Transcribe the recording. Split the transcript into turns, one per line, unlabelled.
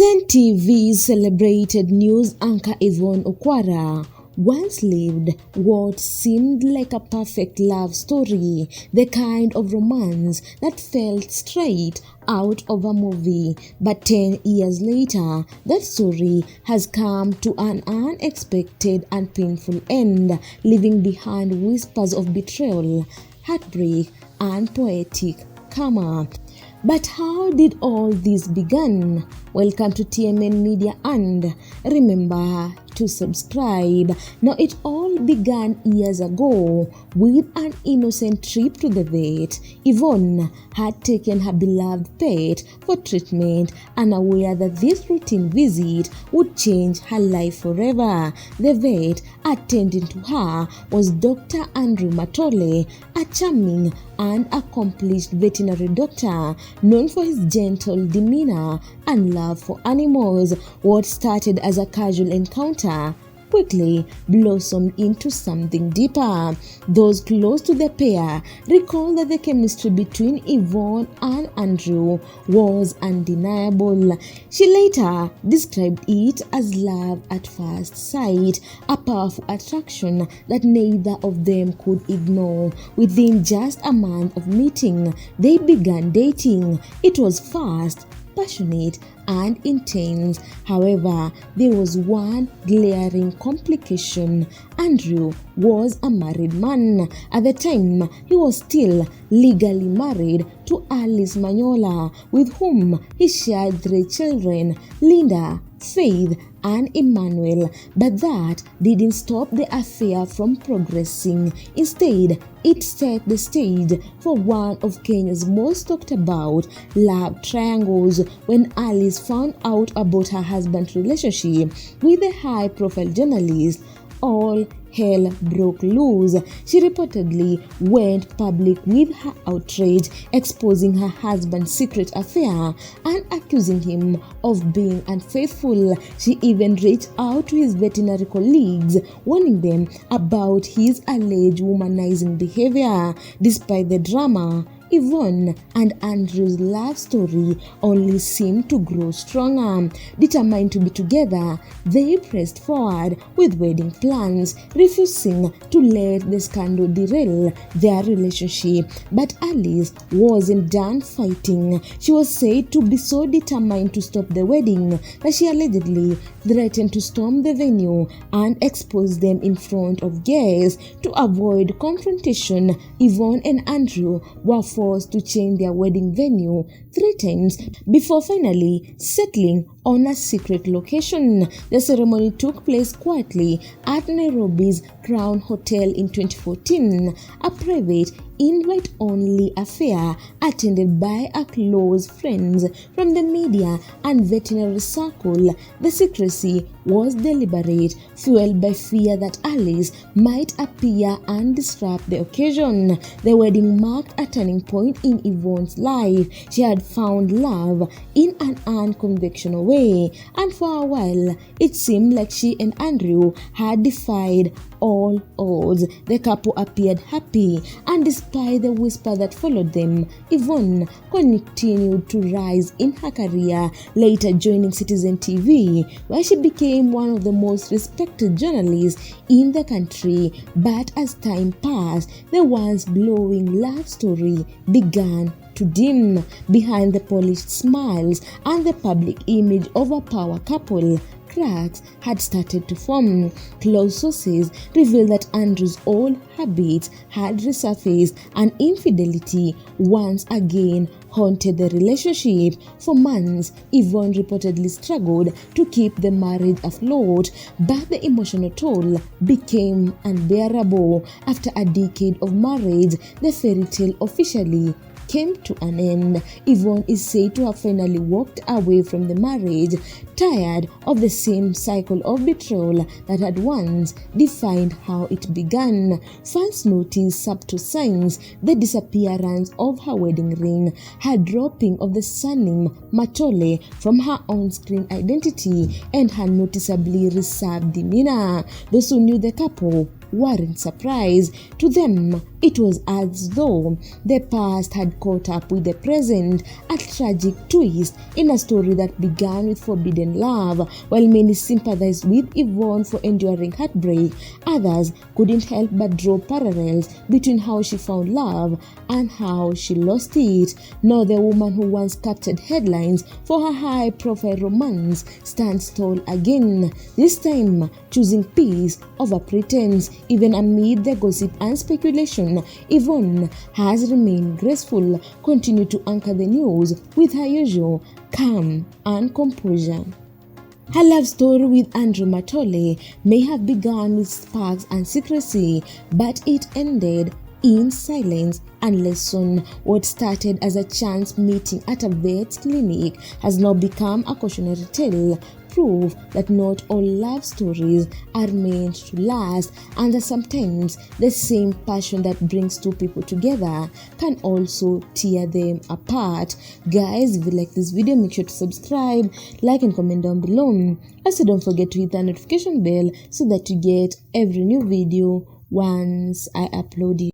Citizen TV's celebrated news anchor Yvonne Okwara once lived what seemed like a perfect love story, the kind of romance that felt straight out of a movie. But 10 years later, that story has come to an unexpected and painful end, leaving behind whispers of betrayal, heartbreak, and poetic karma. But how did all this begin? Welcome to TMN Media and remember to subscribe. Now it all began years ago with an innocent trip to the vet. Yvonne had taken her beloved pet for treatment, unaware that this routine visit would change her life forever. The vet attending to her was Dr. Andrew Matole, a charming and accomplished veterinary doctor known for his gentle demeanor and love for animals. What started as a casual encounter quickly blossomed into something deeper. Those close to the pair recall that the chemistry between Yvonne and Andrew was undeniable. She later described it as love at first sight, a powerful attraction that neither of them could ignore. Within just a month of meeting, they began dating. It was fast, passionate, and intense. However, there was one glaring complication. Andrew was a married man. At the time, he was still legally married to Alice Magnola, with whom he shared 3 children, Linda, Faith, and Emmanuel. But that didn't stop the affair from progressing. Instead, it set the stage for one of Kenya's most talked about love triangles when Alice found out about her husband's relationship with a high-profile journalist. All hell broke loose. She reportedly went public with her outrage, exposing her husband's secret affair and accusing him of being unfaithful. She even reached out to his veterinary colleagues, warning them about his alleged womanizing behavior. Despite the drama, Yvonne and Andrew's love story only seemed to grow stronger. Determined to be together, they pressed forward with wedding plans, refusing to let the scandal derail their relationship. But Alice wasn't done fighting. She was said to be so determined to stop the wedding that she allegedly threatened to storm the venue and expose them in front of guests. To avoid confrontation, Yvonne and Andrew were forced to change their wedding venue 3 times before finally settling on a secret location. The ceremony took place quietly at Nairobi's Crown Hotel in 2014, a private, invite-only affair attended by a close friends from the media and veterinary circle. The secrecy was deliberate, fueled by fear that Alice might appear and disrupt the occasion. The wedding marked a turning point in Yvonne's life. She had found love in an unconventional way, and for a while, it seemed like she and Andrew had defied all odds. The couple appeared happy, and despite the whisper that followed them, Yvonne continued to rise in her career, later joining Citizen TV, where she became one of the most respected journalists in the country. But as time passed, the once glowing love story began to dim. Behind the polished smiles and the public image of a power couple, cracks had started to form. Close sources revealed that Andrew's old habits had resurfaced, and infidelity once again haunted the relationship. For months, Yvonne reportedly struggled to keep the marriage afloat, but the emotional toll became unbearable. After a decade of marriage, the fairy tale officially came to an end. Yvonne is said to have finally walked away from the marriage, tired of the same cycle of betrayal that had once defined how it began. Fans noticed subtle signs: the disappearance of her wedding ring, her dropping of the surname Matole from her on-screen identity, and her noticeably reserved demeanor. Those who knew the couple weren't surprised. To them, it was as though the past had caught up with the present, a tragic twist in a story that began with forbidden love. While many sympathized with Yvonne for enduring heartbreak, others couldn't help but draw parallels between how she found love and how she lost it. Now the woman who once captured headlines for her high-profile romance stands tall again, this time choosing peace over pretense. Even amid the gossip and speculation, Yvonne has remained graceful, continued to anchor the news with her usual calm and composure. Her love story with Andrew Matole may have begun with sparks and secrecy, but it ended in silence and lesson. What started as a chance meeting at a vet's clinic has now become a cautionary tale, proof that not all love stories are meant to last, and that sometimes the same passion that brings two people together can also tear them apart. Guys, if you like this video, make sure to subscribe, like and comment down below. Also, don't forget to hit the notification bell so that you get every new video once I upload it.